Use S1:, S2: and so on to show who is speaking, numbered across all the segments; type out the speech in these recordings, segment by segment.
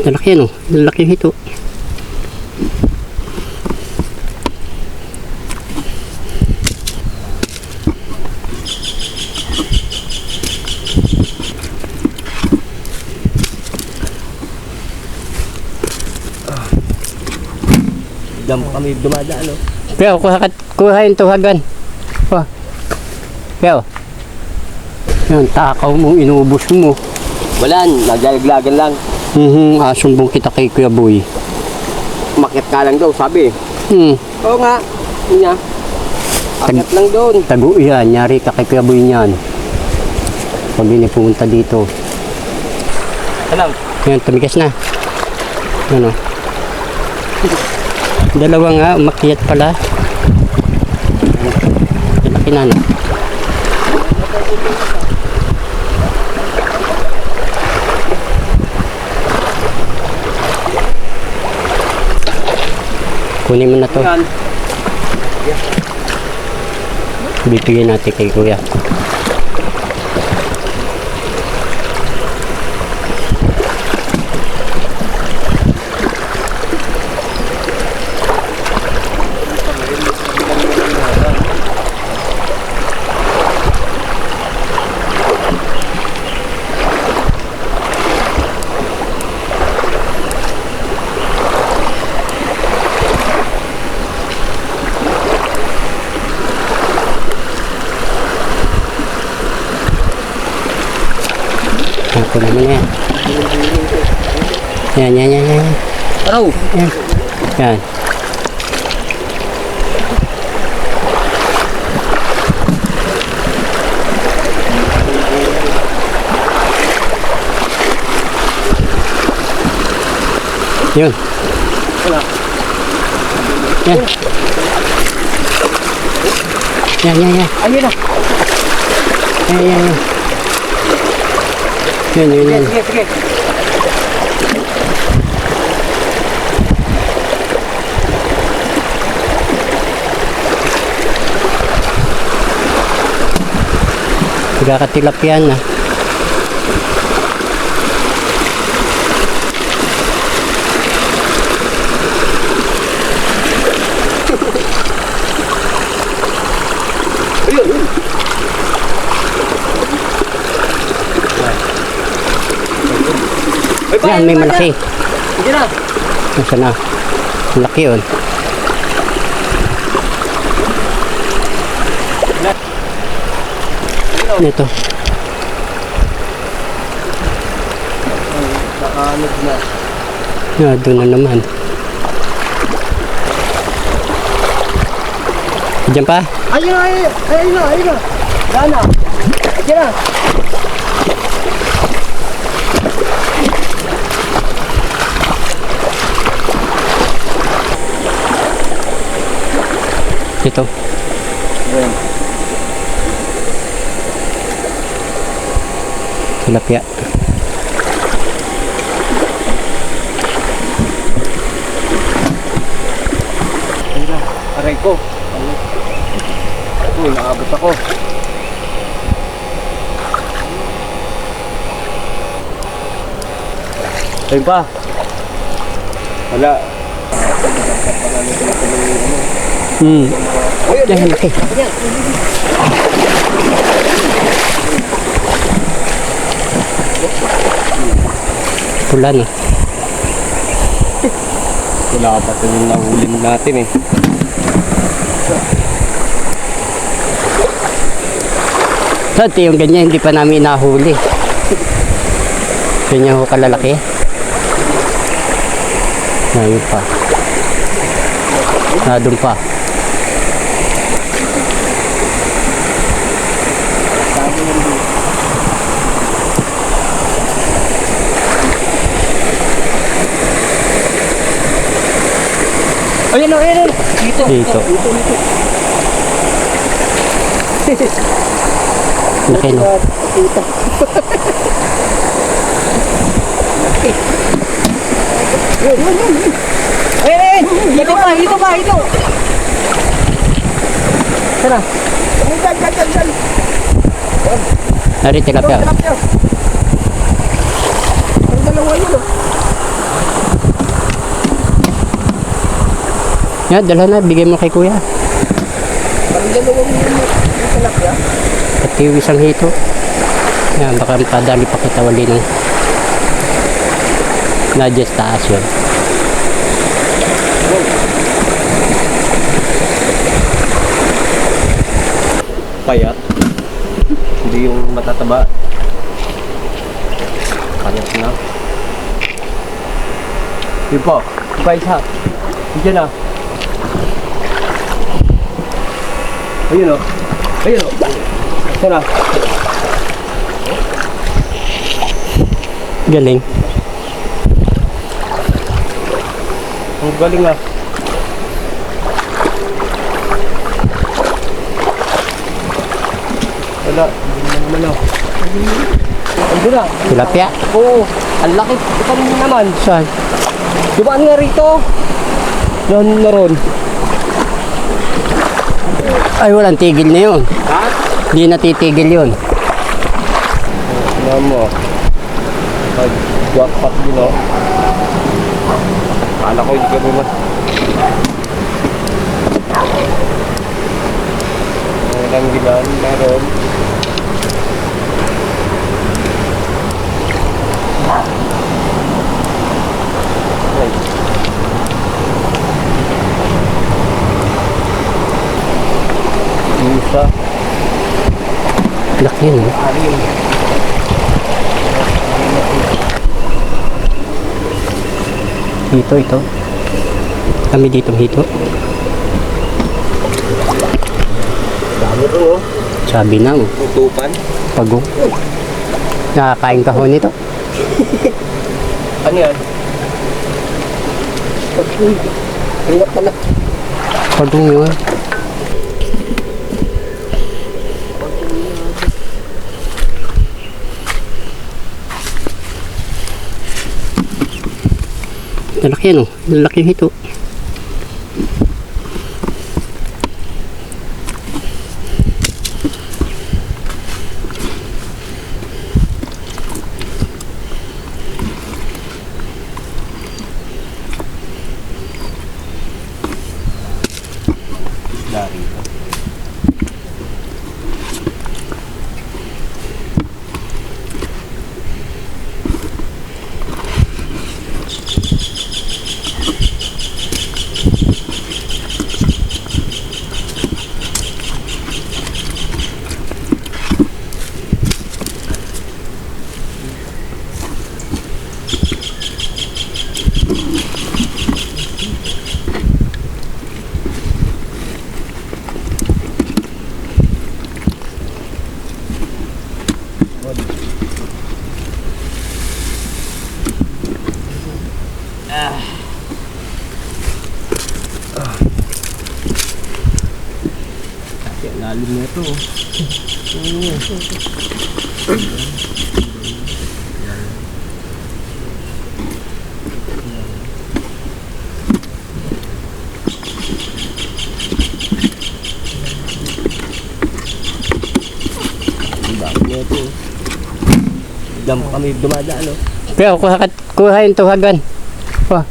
S1: Lalaki ano? Lalaki ito.
S2: Diyan pa kami dumadaan, no?
S1: Kaya kuha yung tuhagan. Oh. Kaya yan, takaw mo, inubos mo.
S2: Wala, naglalaglagan lang.
S1: Asumbong kita kay Kuya Boy.
S2: Umakyat nga lang daw, sabi. Oo nga. Yun niya. Akyat lang doon.
S1: Tago yan, nyari ka kay Kuya Boy niyan. Pag hindi pumunta dito.
S2: Alam.
S1: Yan, tumigas na. Ano? Dalawa nga, umakyat pala. Laki na, no? Kunin mo na to. Bibigyan natin kay Kuya. Ako naman yan. Yan.
S2: Araw.
S1: Yan. Yun.
S2: Wala.
S1: Yan. Yan.
S2: Ayun na.
S1: Yan. Yan.
S2: Sige.
S1: Nagkakatilap yan na. Yan, may malaki.
S2: Sige na.
S1: Nasaan na? Malaki yun. Ito.
S2: Nakaanod na.
S1: Doon na naman. Diyan pa?
S2: Ayun na. Gana. Sige na.
S1: Ito.
S2: Ayan.
S1: Tilapia.
S2: Aray ko. Uy, nakabot ako. Ayun pa. Wala.
S1: Yan, laki. Pula na.
S2: Wala pa ito yung nahulin natin eh.
S1: Dati yung ganyan hindi pa namin nahuli. Ganyan ho kalalaki. Ngayon pa. Doon pa.
S2: Ayun.
S1: Dito. Laki no.
S2: Dito pa. Tara. Dyan.
S1: Dari tilapia.
S2: Ang dalawa yun.
S1: Yan, dala na. Bigay mo kay kuya.
S2: Parang dalawang yung tilapia.
S1: Pati yung isang hito. Yan, baka padali pa kita wali ng nadya sa taas yun.
S2: Payat. Hindi yung matataba. Payat na. Yun po. Iba isa. Diyan na. Ayun o. Ayun o. Ito na.
S1: Galing.
S2: Ang galing ah. Wala. Hindi naman ah. Andun na.
S1: Tilapia.
S2: Oo. Ang laki. Ito naman.
S1: Saan?
S2: Dumaan nga rito. Na ron.
S1: Ay, walang tigil na yun.
S2: Ha?
S1: Hindi natitigil yun.
S2: Tignan mo. Pag-jackpot din o. Kala ko hindi kami mas... Walang gilan. Meron. Isa.
S1: Laki yun.
S2: Alim.
S1: Hito ito. Kami dito hito.
S2: Dami rin o.
S1: Sabi na mo.
S2: Tutupan.
S1: Pagong. Nakakain ka ho nito.
S2: Ano yan? Hirap pala.
S1: Pagong yun. Lalaki yan o. Lalaki yung hito.
S2: Dari. Lalim na ito. Dami na ito. Diyan pa kami dumadaan. No?
S1: Pero kuha yung tuhagan. Oh.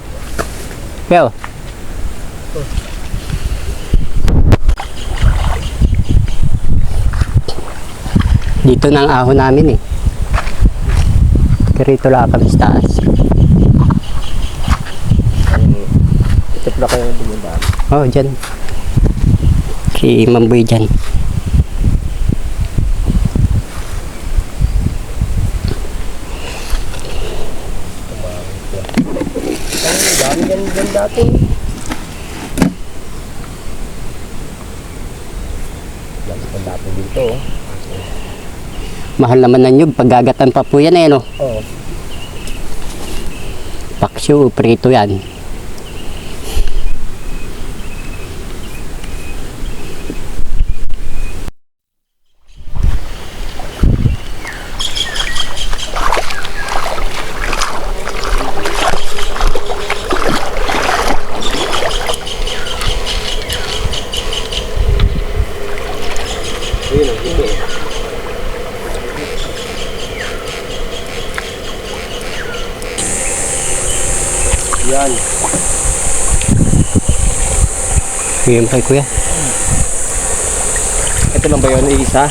S1: Pero. Dito na ang ahon namin eh. Pero ito lang kami sa taas.
S2: Itip na kayo dumadaan.
S1: Oh, dyan. Si Mamboy dyan.
S2: Dami gan dati. Dami dati dito.
S1: Mahal naman ng nyug. Paggagatan pa po yan eh, no?
S2: Oo.
S1: Paksyo, prito yan.
S2: Yan.
S1: Bigyan mo kay kuya.
S2: Ito lang ba yun, isa?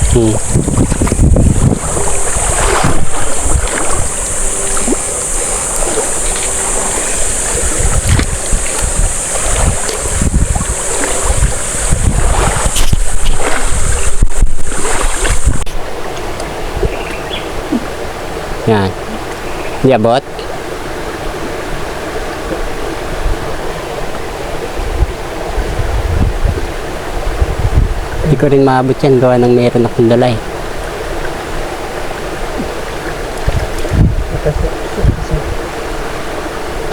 S1: Yan. Di abot. Hindi ko rin maabot yan. Gawa ng meron akong dalay.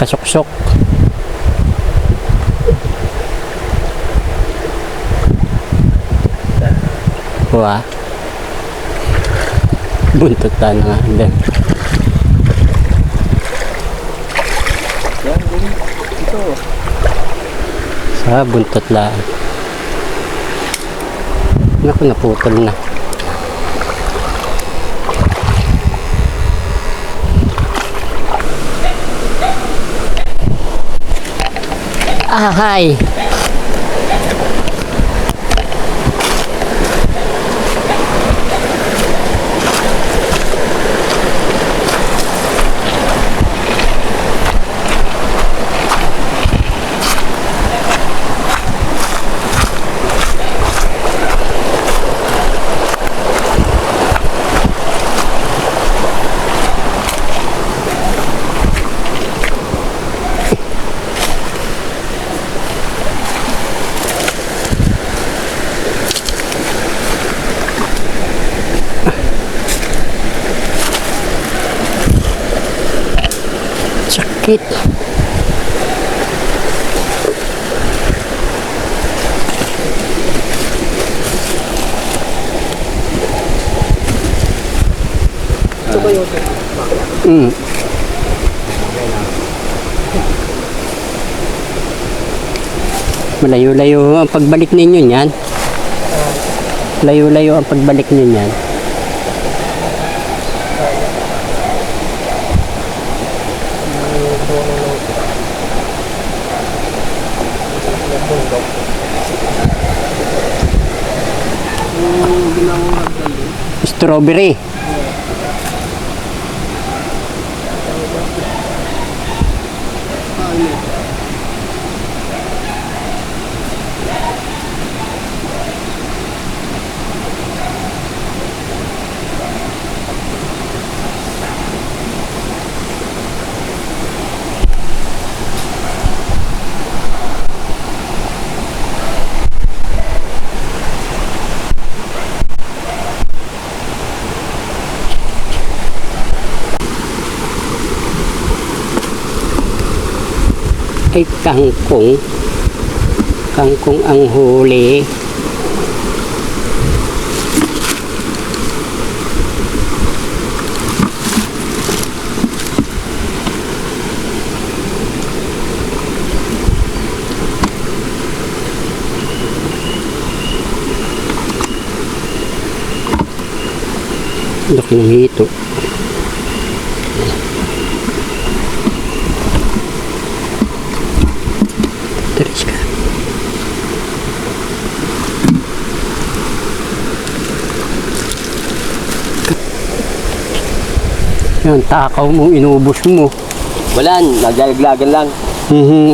S1: Kasok-sok. Kuha. Buntot na nga.
S2: Yan, ito.
S1: Sa buntot lang. Naku, naputol na. Ahay! Sakit.
S2: Ito ba yun?
S1: Malayo-layo ang pagbalik ninyo niyan. Layo-layo ang pagbalik ninyo niyan. Strawberry. Ay kangkong. Kangkong ang huli. Laki ng hito. Teres ka. Yan, takaw mo, inubos mo.
S2: Wala, naglalaglagan lang.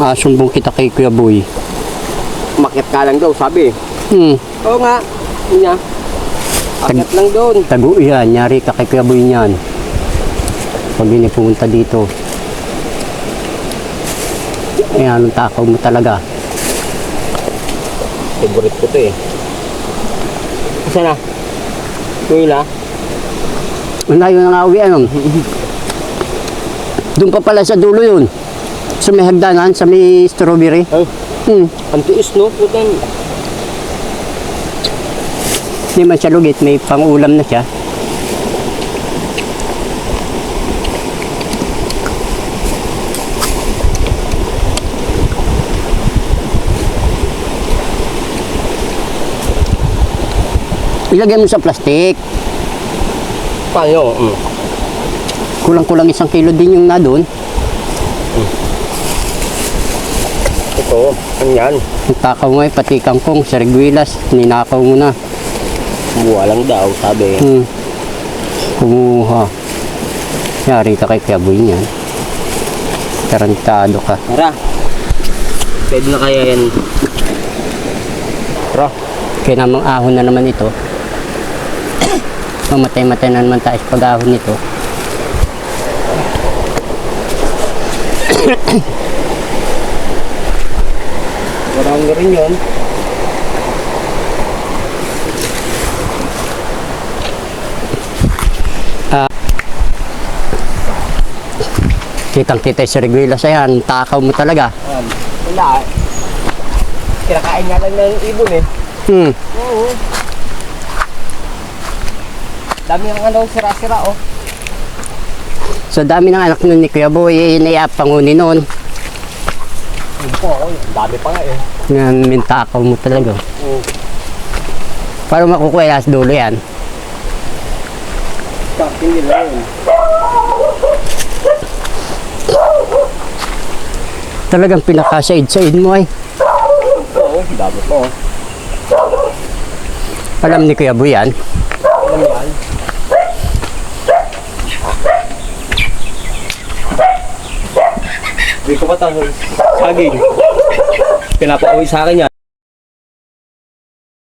S1: Asumbong kita kay Kuya Boy.
S2: Umakyat nga lang daw, sabi. Oo nga. Yun niya. Akyat lang doon.
S1: Tago yan, nyari ka kay Kuya Boy niyan. Pag hindi pumunta dito. Ayan, anong takaw mo talaga.
S2: Favorite ko to eh. Asa na? Kuya.
S1: Ang layo na nga uwi, anong? Doon pa pala sa dulo yun. Sa may hagdanan, sa may strawberry.
S2: Ay, ang tiis no? Putan.
S1: Hindi man siya lugit, may pang-ulam na siya. Ilagay mo sa plastic.
S2: Paano?
S1: Kulang-kulang 1 kilo din yung na doon.
S2: Ito, ano yan?
S1: Ang takaw mo ay pati kangkong, sariguilas, ninakaw mo na.
S2: Kumuha lang daw, sabi.
S1: Kumuha. Yari ka kay Kiaboy niyan. Tarantado ka.
S2: Tara. Pwede na kaya yan. Tara.
S1: Kaya namang ahon na naman ito. Mamatay-matay na naman tayo sa pag-ahon nito.
S2: Marami rin yun.
S1: Kitang-kita yung sariguilas ayan. Takaw mo talaga.
S2: Wala. Kinakain nga lang ng ibon eh. Oo. Dami ang ano, sira-sira oh.
S1: Sa dami ng anak nun ni Kuya Boy, naiapangunin noon.
S2: Hindi po ako, dami pa nga eh.
S1: Yan, mintakaw mo talaga.
S2: Oo.
S1: Para makukuha sa dulo yan.
S2: Hindi lang yun.
S1: Talagang pinaka-side-side mo ay.
S2: Oo, dami po.
S1: Alam ni Kuya Boy yan.
S2: Alam yan. Hindi ko pa tanong saging. Pinapauwi sa akin yan.